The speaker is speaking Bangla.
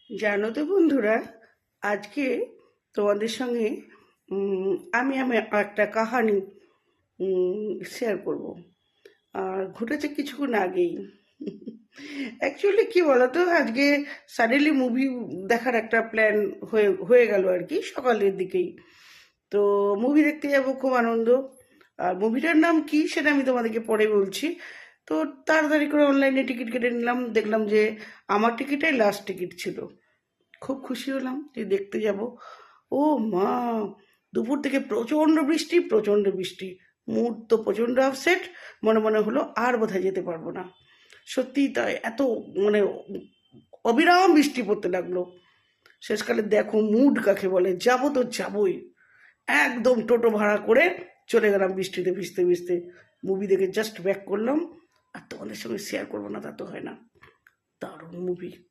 জানো তো বন্ধুরা, আজকে তোমাদের সঙ্গে আমি আমি একটা কাহানি শেয়ার করব। আর ঘটেছে কিছুক্ষণ আগেই। অ্যাকচুয়ালি কি বলতো, আজকে সাডেনলি মুভি দেখার একটা প্ল্যান হয়ে হয়ে গেল আর কি, সকালের দিকেই। তো মুভি দেখতে যাব, খুব আনন্দ। আর মুভিটার নাম কি সেটা আমি তোমাদেরকে পরে বলছি। তো তাড়াতাড়ি করে অনলাইনে টিকিট কেটে নিলাম, দেখলাম যে আমার টিকিটাই লাস্ট টিকিট ছিল। খুব খুশি হলাম যে দেখতে যাব। ও মা, দুপুর থেকে প্রচণ্ড বৃষ্টি, প্রচণ্ড বৃষ্টি। মুড তো প্রচণ্ড আপসেট। মনে মনে হলো আর বোধহয় যেতে পারবো না। সত্যিই তাই, এত মানে অবিরাম বৃষ্টি পড়তে লাগলো। শেষকালে দেখো মুড কাকে বলে, যাবো তো যাবোই। একদম টোটো ভাড়া করে চলে গেলাম বৃষ্টিতে ভিজতে ভিজতে। মুভি দেখে জাস্ট ব্যাক করলাম। আর তোমাদের সঙ্গে শেয়ার করবো না তা তো হয় না। দারুণ মুভি।